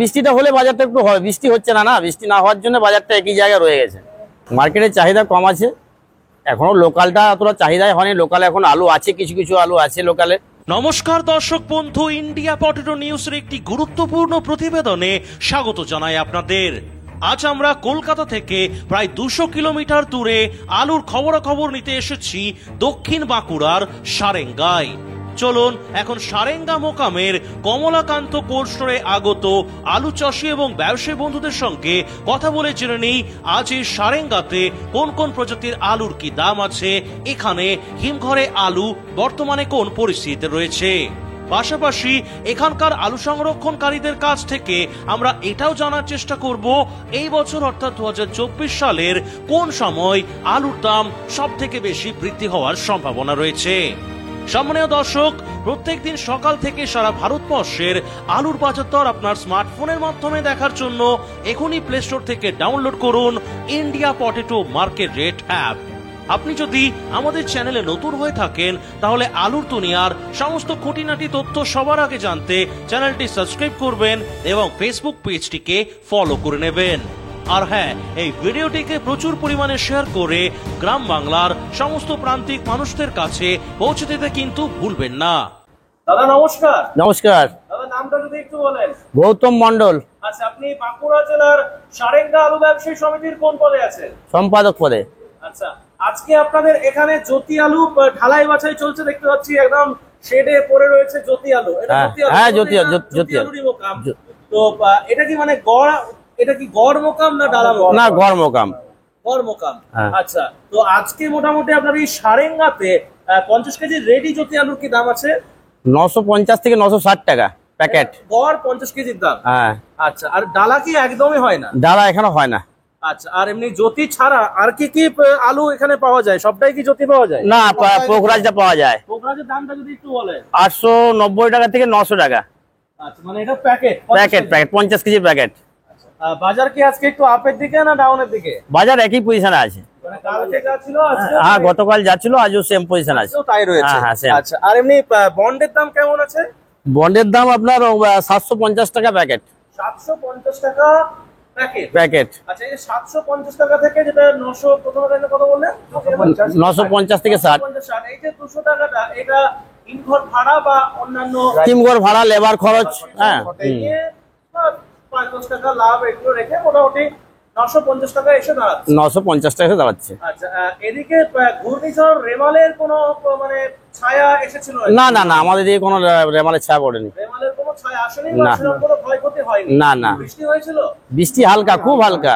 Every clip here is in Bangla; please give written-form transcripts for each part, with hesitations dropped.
বৃষ্টিটা হলে বাজারটা একটু হয়, বৃষ্টি হচ্ছে না, বৃষ্টি না হওয়ার জন্য বাজারটা একই জায়গায় রয়ে গেছে। মার্কেটের চাহিদা কম আছে, এখনো লোকালটা অতটা চাহিদাই হয়নি। লোকালে এখন আলু আছে, কিছু কিছু আলু আছে লোকালে। নমস্কার দর্শক বন্ধু, ইন্ডিয়া পটেটো নিউজের একটি গুরুত্বপূর্ণ প্রতিবেদনে স্বাগত জানাই আপনাদের। আজ আমরা কলকাতা থেকে প্রায় 200 কিলোমিটার দূরে আলুর খবরাখবর নিতে এসেছি দক্ষিণ বাঁকুড়ার সারেঙ্গায়। চলুন এখন সারেঙ্গা মোকামের কমলাকান্ত কোল্ড স্টোরে আগত আলু চাষি এবং ব্যবসায়ী বন্ধুদের সঙ্গে কথা বলে জেনে নিই আজ এই সারেঙ্গাতে কোন কোন প্রজাতির আলুর কি দাম আছে, এখানে হিমঘরে আলু বর্তমানে কোন পরিস্থিতিতে রয়েছে। পাশাপাশি এখানকার আলু সংরক্ষণকারীদের কাছ থেকে আমরা এটাও জানার চেষ্টা করব এই বছর অর্থাৎ 2024 সালের কোন সময় আলুর দাম সব থেকে বেশি বৃদ্ধি হওয়ার সম্ভাবনা রয়েছে। সম্মানীয় দর্শক, প্রত্যেকদিন সকাল থেকে সারা ভারতবর্ষের আলুর বাজার দর আপনার স্মার্টফোনের মাধ্যমে দেখার জন্য এখনই প্লে স্টোর থেকে ডাউনলোড করুন India potato market rate app. আপনি যদি আমাদের চ্যানেলে নতুন হয়ে থাকেন তাহলে আলুর দুনিয়ার সমস্ত খুঁটিনাটি তথ্য সবার আগে জানতে চ্যানেলটি সাবস্ক্রাইব করবেন এবং ফেসবুক পেজটিকে ফলো করে নেবেন। আর হ্যাঁ, এই ভিডিওটিকে প্রচুর পরিমাণে শেয়ার করে গ্রাম বাংলার সমস্ত প্রান্তিক মানুষদের কাছে পৌঁছে দিতে কিন্তু ভুলবেন না। দাদা নমস্কার। নমস্কার দাদা নামটা যদি একটু বলেন। গৌতম মন্ডল। আচ্ছা, আপনি বাঁকুড়া জেলার সারেঙ্গা আলু ব্যবসায়ী সমিতির কোন পদে আছেন? সম্পাদক পদে। আচ্ছা, আজকে আপনাদের এখানে জ্যোতি আলু ঢালাই বাছাই চলছে দেখতে পাচ্ছি, একদম শেডে পড়ে রয়েছে জ্যোতি আলু। এটা হ্যাঁ, জ্যোতি আলুরই মোকাম। তো এটা কি মানে এটা কি গড় মোকাম না ডালা মোকাম? না, গড় মোকাম। গড় মোকাম। আচ্ছা, তো আজকে মোটামুটি আপনার এই সারেঙ্গাতে 50 কেজি রেডি জ্যোতি আলুর কি দাম আছে? 950 থেকে 960 টাকা প্যাকেট। গড় 50 কেজির দাম। হ্যাঁ। আচ্ছা, আর ডালা কি একদমই হয় না? ডালা এখানে হয় না। আচ্ছা, আর এমনি জ্যোতি ছাড়া আর কি কি আলু এখানে পাওয়া যায়? সবটাই কি জ্যোতি পাওয়া যায়? না, পোখরাজটা পাওয়া যায়। পোখরাজের দামটা যদি একটু বলেন। 890 টাকা থেকে 900 টাকা। আচ্ছা, মানে এটা প্যাকেট 50 কেজি প্যাকেট। বাজার কি আজকে একটু আপের দিকে না ডাউনের দিকে? বাজার একই পজিশনে আছে। মানে কালকে যা ছিল আজকে? হ্যাঁ, গতকাল যা ছিল আজও সেম পজিশন আছে। তাই রয়েছে। আচ্ছা, আর এমনি বন্ডের দাম কেমন আছে? বন্ডের দাম আপনার 750 টাকা প্যাকেট। 750 টাকা প্যাকেট। আচ্ছা, এই 750 টাকা থেকে যেটা 900 প্রথমে কত বললেন? 950 থেকে 60। এই যে 200 টাকাটা, এটা ইনঘর ভাড়া বা অন্যান্য টিমঘর ভাড়া, লেবার খরচ, হ্যাঁ, 5-10 টাকা লাভ এগুলো রেখে মোটামুটি 950 টাকা এসে দাঁড়াচ্ছে। 950 টাকা দাঁড়াচ্ছে। আচ্ছা, এদিকে ঘূর্ণিঝড় রেমালের কোনো মানে ছায়া এসেছিল? না, আমাদের দিকে কোনো রেমালের ছায়া পড়েনি। রেমালের কোনো ছায়া আসেনি বা সেরকম কোনো ক্ষয়ক্ষতি হয়নি? না। বৃষ্টি হয়েছিল? বৃষ্টি হালকা, খুব হালকা।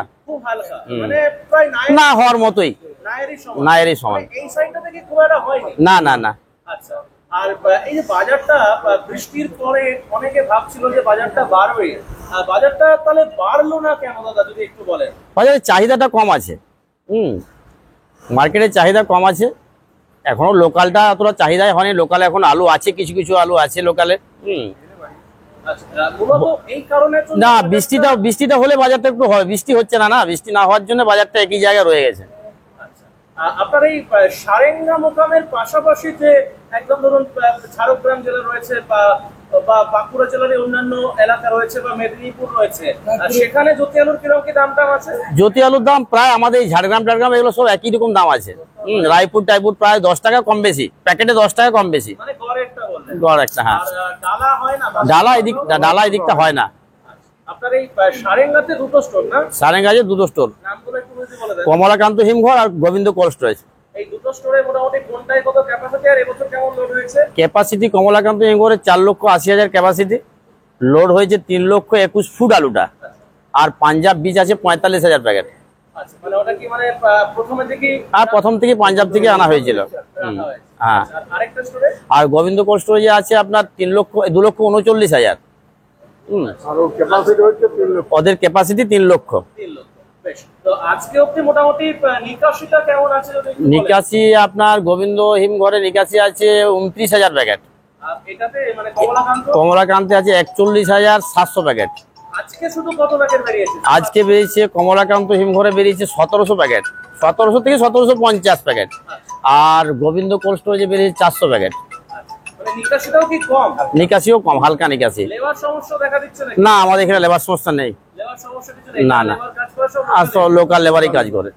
মানে প্রায় না হওয়ার মতোই, নায়েরই সময়। এই সাইডটা থেকে খুব একটা হয়নি? না। আচ্ছা, আর এই যে বাজারটা বৃষ্টির পরে অনেকে ভাবছিল যে বাজারটা বাড়বে, বাজারটা তাহলে বাড়লো না কেন দাদা, যদি একটু বলেন? বাজারের চাহিদাটা কম আছে। মার্কেটের চাহিদা কম আছে, এখনো লোকালটা অতটা চাহিদাই হয়নি। লোকালে এখন আলু আছে, কিছু কিছু আলু আছে লোকালে। না, বৃষ্টিটা হলে বাজারটা একটু হয়, বৃষ্টি হচ্ছে না, বৃষ্টি না হওয়ার জন্য বাজারটা একই জায়গায় রয়ে গেছে। আপনার এই সারেঙ্গা মোকামের পাশাপাশি যে একদম ধরুন ঝাড়গ্রাম জেলা রয়েছে বা বাঁকুড়া জেলার অন্যান্য এলাকা রয়েছে বা মেদিনীপুর রয়েছে, সেখানে জ্যোতি আলুর কিরকম কি দাম আছে? জ্যোতি আলুর দাম প্রায় আমাদের এই ঝাড়গ্রাম এগুলো সব একই রকম দাম আছে। রায়পুর টাইপুর প্রায় 10 টাকা কম বেশি, প্যাকেটে 10 টাকা কম বেশি। মানে গড় একটা। হ্যাঁ, ডালা হয় না? ডালা এদিকটা হয় না। আপনার এই সারেঙ্গাতে দুটো স্টোর না? সারেঙ্গাতে দুটো স্টোর, নামগুলো একটু বলে দেন। কমলাকান্ত হিমঘর আর গোবিন্দ কোল্ড স্টোরেজ। এই দুটো স্টোরে মোটামুটি কোনটায় কত ক্যাপাসিটি আর এবছর কেমন লোড হয়েছে? ক্যাপাসিটি কমলাকান্ত হিমঘরে 4,80,000 ক্যাপাসিটি, লোড হয়েছে 3,21,000 ফুট আলুটা। আর পাঞ্জাব বীজ আছে 45,000 প্যাকেট। আচ্ছা, মানে ওটা কি মানে প্রথম থেকে পাঞ্জাব থেকে আনা হয়েছিল। হ্যাঁ, আরেকটা স্টোরে আর গোবিন্দ কোল্ড স্টোরেজে আছে আপনার 2,39,000। ওদের ক্যাপাসিটি 3 লক্ষ। তো আজকে অবধি মোটামুটি নিকাশিটা কেমন আছে? নিকাশি আপনার গোবিন্দ হিমঘরে নিকাশি আছে 29,000 প্যাকেট। এটাতে মানে কমলাকান্তে আছে 41,700 প্যাকেট। আজকে শুধু কত প্যাকেট বেরিয়েছে? আজকে বেরিয়েছে কমলাকান্ত হিমঘরে বেরিয়েছে 1700 প্যাকেট, 1700 থেকে 1750 প্যাকেট। আর গোবিন্দ কোল্ড স্টোরেজে বেরিয়েছে 400 প্যাকেট। মানে নিকাশিটাও কি কম? নিকাশিও কম, হালকা নিকাশি। লেবার সমস্যা দেখা দিচ্ছে নাকি? না, আমাদের এখানে লেবার সমস্যা নেই। লেবার সমস্যা কিছু নেই? না, না। লেবার কাজ করে সব? আর তো লোকাল লেবারই কাজ করে।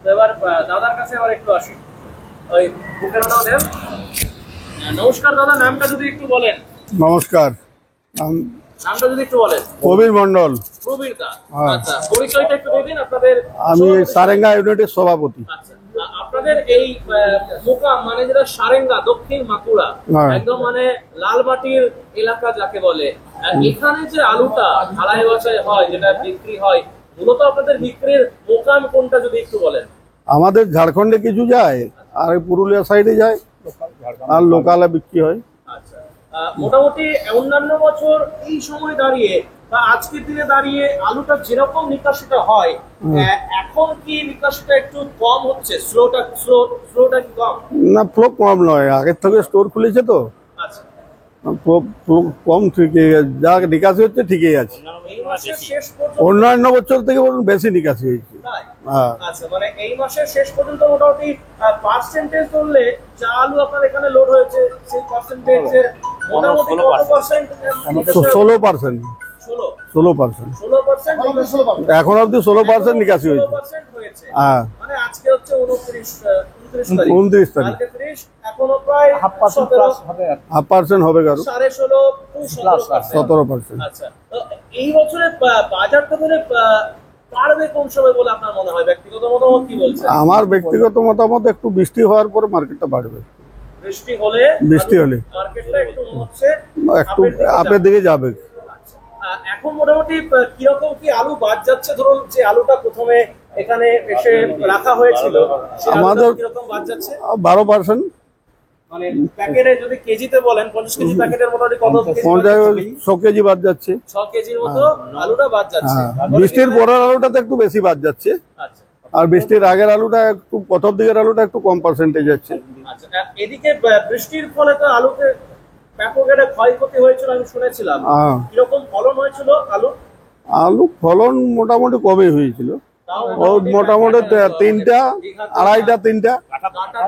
তো এবার দাদার কাছে আবার একটু আসি, ওই বুকের ওটাও দেন। নমস্কার দাদা, নামটা যদি একটু বলেন। নমস্কার, নামটা যদি একটু বলেন। প্রবীর মন্ডল। প্রবীর দা, হ্যাঁ। আচ্ছা পরিচয়টা একটু দিয়ে দিন আপনাদের। আমি সারেঙ্গা ইউনিটের সভাপতি। আচ্ছা, আপনাদের এই মোকাম মানে যেটা সারেঙ্গা দক্ষিণ বাঁকুড়া, হ্যাঁ। একদম মানে লাল মাটির এলাকা যাকে বলে, এখানে যে আলুটা ঢালাই বাছাই হয়, যেটা বিক্রি হয়, মূলত আপনাদের বিক্রির মোকাম কোনটা যদি একটু বলেন। আমাদের ঝাড়খণ্ডে কিছু যায়, আর এই পুরুলিয়া সাইডে যায়, আর লোকালে বিক্রি হয়। আচ্ছা, মোটামুটি অন্যান্য বছর এই সময় দাঁড়িয়ে বা আজকের দিনে দাঁড়িয়ে আলুটা যেরকম নিকাশিটা হয়, এখন কি নিকাশিটা একটু কম হচ্ছে? স্লোটা কি কম? না, ফ্লো কম নয়, আগের থেকে স্টোর খুলেছে তো আচ্ছা, ফ্লো কম, ঠিকই যা নিকাশি হচ্ছে ঠিকই আছে। এই মাসের শেষ পর্যন্ত অন্যান্য বছর থেকে বলুন বেশি নিকাশি হয়েছে। তাই? হ্যাঁ, আচ্ছা, মানে এই মাসের শেষ পর্যন্ত মোটামুটি পার্সেন্টেজ ধরলে যা আলু আপনার এখানে লোড হয়েছে সেই পার্সেন্টেজের মোটামুটি কত পার্সেন্ট? 16%। 16%। 16%। এখন অব্দি 16% নিকাশি হয়েছে। 16% হয়েছে। হ্যাঁ, মানে আজকে হচ্ছে 29 তারিখ। 29 তারিখ। কালকে 30, এখনো প্রায় 1/2% হবে কারো, 16.5 17%। আচ্ছা, তো এই বছরের বাজারটা ধরে পারবে কোন সময় বলে আপনার মনে হয়? ব্যক্তিগত মতামত কি বলছে? আমার ব্যক্তিগত মতামত একটু বৃষ্টি হওয়ার পরে মার্কেটটা বাড়বে। বৃষ্টি হলে মার্কেটটা একটু মনে হচ্ছে একটু আপের দিকে যাবে। এখন মোটামুটি কিরকম কি আলু বাদ যাচ্ছে? ধরুন যে আলুটা প্রথমে এখানে এসে রাখা হয়েছিল আমাদের কিরকম বাদ যাচ্ছে? 12%। মানে প্যাকেটে যদি কেজিতে বলেন, 50 কেজি প্যাকেটের মোটামুটি কত কেজি? 100 কেজি বাদ যাচ্ছে। 6 কেজির মতো আলুটা বাদ যাচ্ছে। হ্যাঁ, বৃষ্টির পরের আলুটা তো একটু বেশি বাদ যাচ্ছে, আচ্ছা, আর বৃষ্টির আগের আলুটা একটু, প্রথম দিকের আলুটা একটু কম পার্সেন্টেজ আছে। আচ্ছা। এদিকে বৃষ্টির ফলে তো আলুতে ব্যাপক একটা ক্ষয়ক্ষতি হয়েছিল আমি শুনেছিলাম। হ্যাঁ। কিরকম ফলন হয়েছিল আলু? আলু ফলন মোটামুটি কমই হয়েছিল, ও মোটামুটি 3টা, 2.5টা, 3টা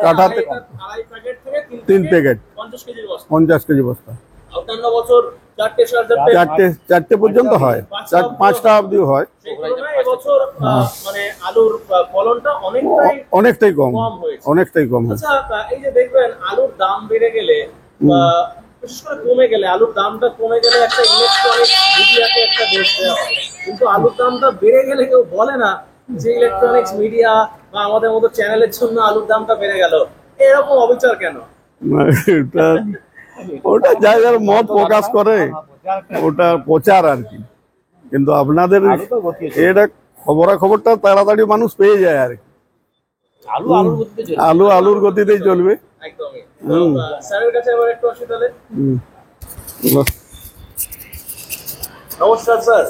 কাঠাতে আড়াই প্যাকেট থেকে 3 প্যাকেট, 50 কেজির বস্তা। 50 কেজি বস্তা। অন্যান্য বছর 4টে 4টে পর্যন্ত হয়, 5টা অবধি হয়। সেই তুলনায় এবছর মানে আলুর ফলনটা অনেকটাই কম, কম হয়েছে। অনেকটাই কম হয়েছে। আচ্ছা, এই যে দেখবেন আলুর দাম বেড়ে গেলে বা বিশেষ করে কমে গেলে, আলুর দামটা কমে গেলে একটা ইলেকট্রনিক মিডিয়াকে একটা দোষ দেওয়া হয়, কিন্তু আলুর দামটা বেড়ে গেলে কেউ বলে না যে ইলেকট্রনিক্স মিডিয়া বা আমাদের মতো চ্যানেলের জন্য আলুর দামটা বেড়ে গেল। এরকম অবিচার কেন? ওটা জায়গার মত প্রকাশ করে, ওটা প্রচার আর কি, কিন্তু আপনাদের এটা খবরটা তাড়াতাড়ি মানুষ পেয়ে যায় আর কি। আলু আলুর গতিতেই চলবে। একদমই। স্যারের কাছে আবার একটু আসি তাহলে। নমস্কার স্যার।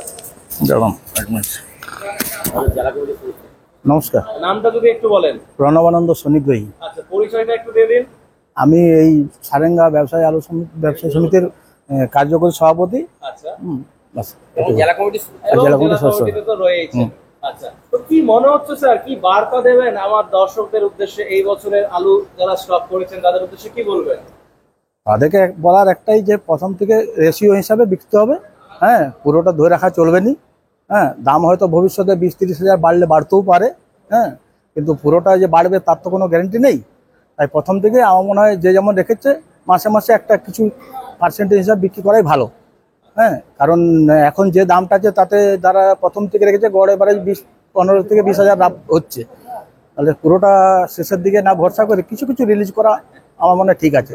নমস্কার, নামটা যদি একটু বলেন। প্রণবানন্দ সনিগ্রহী। আচ্ছা, পরিচয়টা একটু দিয়ে দিন। আমি এই সারেঙ্গা ব্যবসায়ী ব্যবসায়ী সমিতির কার্যকরী সভাপতি। আচ্ছা, বাস, জেলা কমিটি সদস্য। তো রয়েছে। আচ্ছা, তো কি মনে হচ্ছে স্যার, কি বার্তা দেবেন আমার দর্শকদের উদ্দেশ্যে? এই বছরের আলু যারা স্টক করেছেন তাদের উদ্দেশ্যে কি বলবেন? তাদেরকে বলার একটাই, যে প্রথম থেকে রেশিও হিসাবে বিকতে হবে। হ্যাঁ, পুরোটা ধরে রাখা চলবে না। হ্যাঁ, দাম হয়তো ভবিষ্যতে 20-30 হাজার বাড়লে বাড়তেও পারে। হ্যাঁ, কিন্তু পুরোটা যে বাড়বে তার তো কোনো গ্যারান্টি নেই। তাই প্রথম থেকে আমার মনে হয় যে যেমন রেখেছে মাসে মাসে একটা কিছু পার্সেন্টেজ হিসাবে বিক্রি করাই ভালো। হ্যাঁ, কারণ এখন যে দামটা আছে তাতে যারা প্রথম থেকে রেখেছে গড় এভারেজ 15 থেকে 20 হাজার লাভ হচ্ছে। তাহলে পুরোটা শেষের দিকে না ভরসা করে কিছু কিছু রিলিজ করা আমার মনে হয় ঠিক আছে।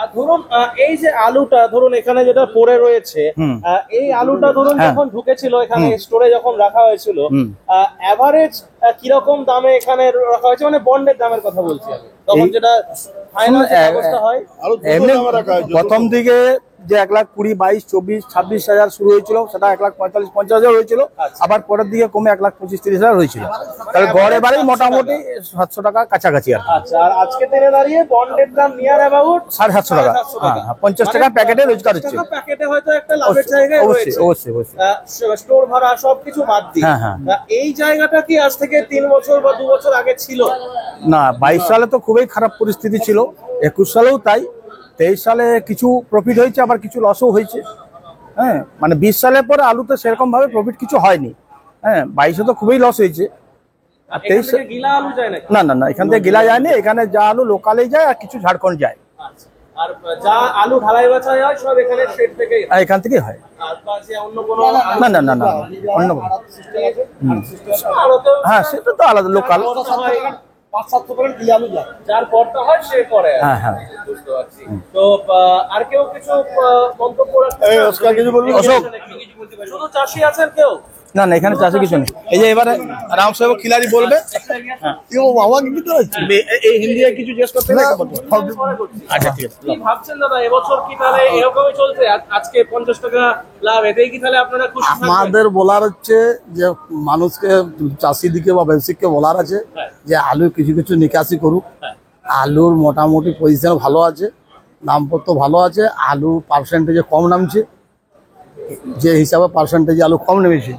আর ধরুন এই যে আলুটা ধরুন এখানে যেটা পড়ে রয়েছে, এই আলুটা ধরুন যখন ঢুকেছিল এখানে স্টোরে যখন রাখা হয়েছিল, এভারেজ কিরকম দামে এখানে রাখা হয়েছে? মানে বন্ডের দামের কথা বলছি আমি, তখন যেটা ফাইনাল অবস্থা হয়। এমনি প্রথম দিকে যে 1,20,000, 22,000, 24,000, 26,000 শুরু হয়েছিল, সেটা 1,45,000-50,000 হয়েছিল। আবার পরের দিকে কমে 1,25,000-30,000 হয়েছিল। তাহলে গড়ে বাড়ি মোটামুটি 700 টাকা কাছাকাছি আর। আচ্ছা, আর আজকে দিনে দাঁড়িয়ে বন্ডের দাম নিয়ার অ্যাবাউট 750 টাকা। হ্যাঁ, 50 টাকা প্যাকেটে রোজগার হচ্ছে। প্যাকেটে হয়তো একটা লাভের জায়গায় রয়েছে। অবশ্যই। স্টোর ভাড়া সবকিছু বাদ দিয়ে। এই জায়গাটা কি আজ থেকে 3 বছর বা 2 বছর আগে ছিল? না, 22 সালে তো খুবই খারাপ পরিস্থিতি ছিল, 21 সালেও তাই। 23 সালে কিছু প্রফিট হয়েছে, আবার কিছু লসও হয়েছে। হ্যাঁ, মানে 20 সালের পরে আলুতে সেরকম ভাবে প্রফিট কিছু হয়নি। হ্যাঁ, 22-এ তো খুবই লস হয়েছে। আর এখান 23 থেকে গিলা আলু যায় নাকি? না, এখান থেকে গিলা যায়নি, এখানে যা আলু লোকালেই যায় আর কিছু ঝাড়খণ্ড যায়। আচ্ছা। আর যা আলু ঢালাই বাছাই হয় সব এখানে শেড থেকেই হয়। আর এখান থেকেই হয়। আর পাশে অন্য কোনো না, অন্য কোনো। হ্যাঁ, সেটা তো আলাদা লোকাল। 5-7 যার পরটা হয় সে করে। হ্যাঁ, হ্যাঁ। বুঝতে পারছি। তো আর কেউ কিছু মন্তব্য রাখতে এই অস্কার কিছু বলবি? অশোক। শুধু চাষি আছেন কেউ? না, এখানে চাষে কিছু নেই। এই যে এবারে রাম সাহেব খিলাড়ি বলবে। এই হিন্দি কিছু জিজ্ঞেস করতে হবে? আচ্ছা, ঠিক আছে। কি ভাবছেন দাদা, এবছর কি তাহলে এরকমই চলছে? আজকে 50 টাকা লাভ, এতেই কি তাহলে আপনারা খুশি থাকবেন? আমাদের বলার হচ্ছে যে মানুষকে, চাষি দিকে বা ব্যবসায়িককে বলার আছে যে আলু কিছু কিছু নিকাশি করুক। আলুর মোটামুটি পজিশন ভালো আছে, দামপত্র ভালো আছে। আলু পার্সেন্টেজে কম নামছে, যে হিসাবে পার্সেন্টেজে আলু কম নেমেছে,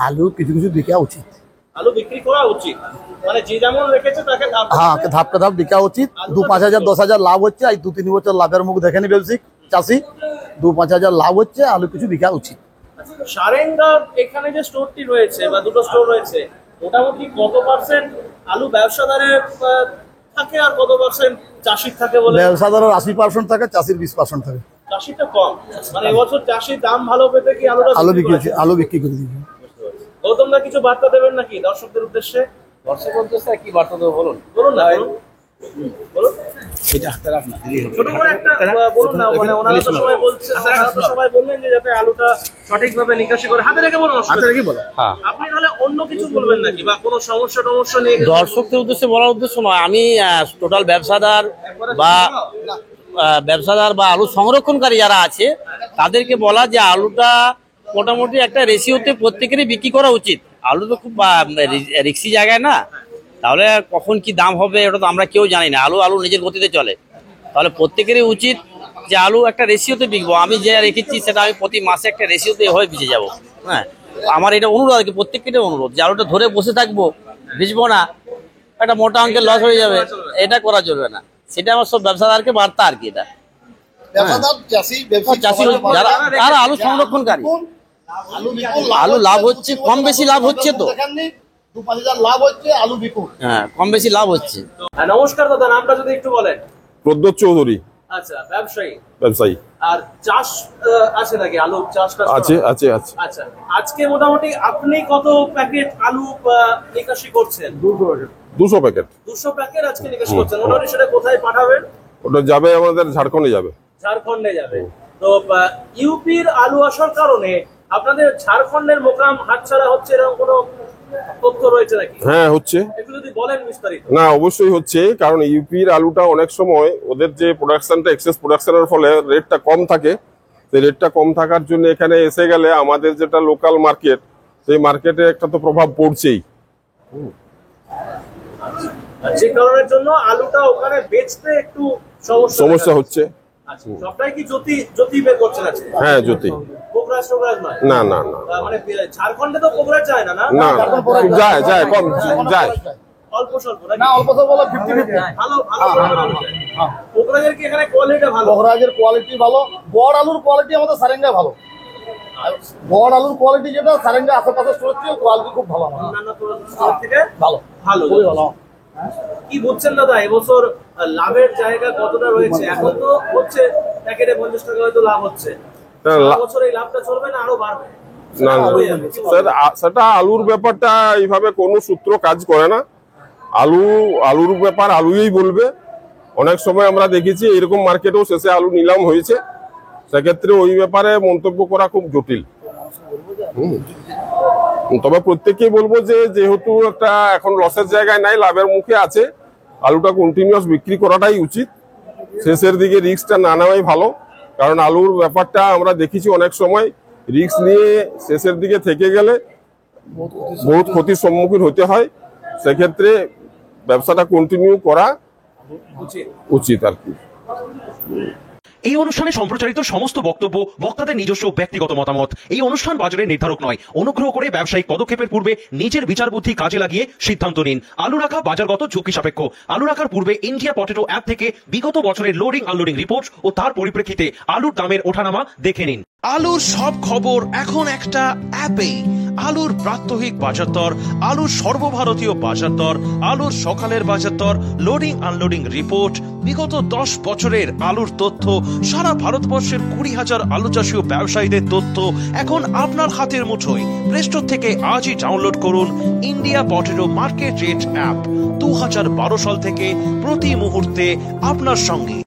আলু কিছু কিছু বিকা উচিত। আলু বিক্রি করা উচিত, মানে যে যেমন রেখেছে তাকে হ্যাঁ, ধাপটা ধাপ বিকা উচিত। 2-5 হাজার 10 হাজার লাভ হচ্ছে, আজ 2-3 বছর লাভের মুখ দেখেনি ব্যবসায়িক চাষি। 2-5 হাজার লাভ হচ্ছে, আলু কিছু বিকা উচিত। সারেঙ্গা এখানে যে স্টোরটি রয়েছে বা দুটো স্টোর রয়েছে, মোটামুটি কত পার্সেন্ট আলু ব্যবসাদারের থাকে আর কত পার্সেন্ট চাষির থাকে বলে? ব্যবসাদারের 80% থাকে, চাষির 20% থাকে। চাষিটা কম, মানে এবছর চাষির দাম ভালো পেতে কি আলু বিক্রি হচ্ছে, আলু বিক্রি করে দিচ্ছে। গৌতমদা কিছু বার্তা দেবেন নাকি দর্শকদের উদ্দেশ্যে? দর্শক উদ্দেশ্যে কি বার্তা দেবো বলুন? বলুন না, বলুন। ছোট করে একটা বলুন না, মানে ওনারা তো সবাই বলছে, সবাই বললেন যে যাতে আলুটা সঠিকভাবে নিকাশি করে। হাতে রেখে বলুন, হ্যাঁ, আপনি তাহলে অন্য কিছু বলবেন নাকি, বা কোনো সমস্যা নিয়ে? দর্শকদের উদ্দেশ্যে বলার উদ্দেশ্য নয়, আমি টোটাল ব্যবসাদার বা আলু সংরক্ষণকারী যারা আছে তাদেরকে বলা যে আলুটা মোটামুটি একটা রেশিওতে প্রত্যেকেরই বিক্রি করা উচিত। আলু তো খুব রিক্সি জায়গায় না, তাহলে কখন কি দাম হবে এটা তো আমরা কেউ জানি না। আলু নিজের গতিতে চলে, তাহলে প্রত্যেকেরই উচিত যে আলু একটা রেশিওতে বিকবো। আমি যে রেখেছি সেটা আমি প্রতি মাসে একটা রেশিওতে হয়ে বেঁচে যাবো। হ্যাঁ, আমার এটা অনুরোধ আর কি, প্রত্যেককে অনুরোধ যে আলুটা ধরে বসে থাকবো, বেচবো না, একটা মোটা অঙ্কের লস হয়ে যাবে, এটা করা চলবে না। সেটা আমার সব ব্যবসাদারকে বার্তা আর কি। এটা চাষি যারা আলু সংরক্ষণকারী, আলু লাভ হচ্ছে, কম বেশি লাভ হচ্ছে তো। 2-5 হাজার লাভ হচ্ছে, আলু বিকুন। হ্যাঁ, কম বেশি লাভ হচ্ছে। নমস্কার দাদা, নামটা যদি একটু বলেন। প্রদ্যোৎ চৌধুরী, আচ্ছা, ব্যবসায়ী। আর চাষ আছে নাকি, আলু চাষ আছে। আচ্ছা, আজকে মোটামুটি আপনি কত প্যাকেট আলু নিকাশি করছেন? 200 প্যাকেট। 200 প্যাকেট আজকে নিকাশি করছেন। মোটামুটি সেটা কোথায় পাঠাবেন? ওটা যাবে আমাদের ঝাড়খণ্ডে যাবে। ঝাড়খণ্ডে যাবে। তো ইউপির আলু আসার কারণে আপনাদের ঝাড়খণ্ডের মোকাম হাতছাড়া হচ্ছে, এরকম কোনো তথ্য রয়েছে নাকি? হ্যাঁ, হচ্ছে। একটু যদি বলেন বিস্তারিত। না, অবশ্যই হচ্ছে, কারণ ইউপির আলুটা অনেক সময় ওদের যে প্রোডাকশনটা, এক্সেস প্রোডাকশনের ফলে রেটটা কম থাকে। সেই রেটটা কম থাকার জন্য এখানে এসে গেলে আমাদের যেটা লোকাল মার্কেট, সেই মার্কেটে একটা তো প্রভাব পড়ছেই। যে কারণের জন্য আলুটা ওখানে বেচতে একটু সমস্যা হচ্ছে। সবটাই কি জ্যোতি বের করছেন আজকে? হ্যাঁ, জ্যোতি। পোকরাজ নয়? না, মানে ঝাড়খণ্ডে তো পোকরাজ যায় না? না, যায় কম যায়। অল্প স্বল্প নাকি? না, অল্প স্বল্প 50-50। ভালো পোকরাজের কি এখানে কোয়ালিটি ভালো? পোকরাজের কোয়ালিটি ভালো, বড় আলুর কোয়ালিটি আমাদের সারেঙ্গা ভালো। বড় আলুর কোয়ালিটি যেটা সারেঙ্গা আশেপাশে স্টোর থেকে কোয়ালিটি খুব ভালো, অন্যান্য স্টোর থেকে ভালো। খুবই ভালো। কি বুঝছেন দাদা, এবছর লাভের জায়গা কতটা রয়েছে? এখন তো হচ্ছে প্যাকেটে 50 টাকা হয়তো লাভ হচ্ছে, বছর এই লাভটা চলবে না আরো বাড়বে? না স্যার, সেটা আলুর ব্যাপারটা এইভাবে কোনো সূত্র কাজ করে না। আলুর ব্যাপার আলুই বলবে। অনেক সময় আমরা দেখেছি এরকম মার্কেটেও শেষে আলু নিলাম হয়েছে, সেক্ষেত্রে ওই ব্যাপারে মন্তব্য করা খুব জটিল। তবে প্রত্যেককেই বলবো যে যেহেতু একটা এখন লসের জায়গায় নাই, লাভের মুখে আছে, আলুটা কন্টিনিউয়াস বিক্রি করাটাই উচিত। শেষের দিকে রিস্কটা না নেওয়াই ভালো, কারণ আলুর ব্যাপারটা আমরা দেখেছি অনেক সময় রিস্ক নিয়ে শেষের দিকে থেকে গেলে বহুত ক্ষতির সম্মুখীন হতে হয়। সেক্ষেত্রে ব্যবসাটা কন্টিনিউ করা উচিত আর কি। এই অনুষ্ঠানে সম্প্রচারিত সমস্ত বক্তব্য বক্তাদের নিজস্ব ব্যক্তিগত মতামত। এই অনুষ্ঠান বাজারের নির্ধারক নয়। অনুগ্রহ করে ব্যবসায়িক পদক্ষেপের পূর্বে নিজের বিচার বুদ্ধি কাজে লাগিয়ে সিদ্ধান্ত নিন। আলু রাখা বাজারগত ঝুঁকি সাপেক্ষ। আলু রাখার পূর্বে ইন্ডিয়া পটেটো অ্যাপ থেকে বিগত বছরের লোডিং আনলোডিং রিপোর্ট ও তার পরিপ্রেক্ষিতে আলুর দামের ওঠানামা দেখে নিন। আলুর সব খবর এখন একটা অ্যাপেই। আলুর প্রাত্যহিক বাজার দর, আলুর সর্বভারতীয় বাজার দর, আলুর সকালের বাজার দর, লোডিং আনলোডিং রিপোর্ট, বিগত 10 বছরের আলুর তথ্য, সারা ভারতবর্ষের 20,000 আলু চাষী ও ব্যবসায়ীদের তথ্য এখন আপনার হাতের মুঠোয়। প্লে স্টোর থেকে আজই ডাউনলোড করুন India potato market rate app. 2012 সাল থেকে প্রতি মুহূর্তে আপনার সঙ্গে।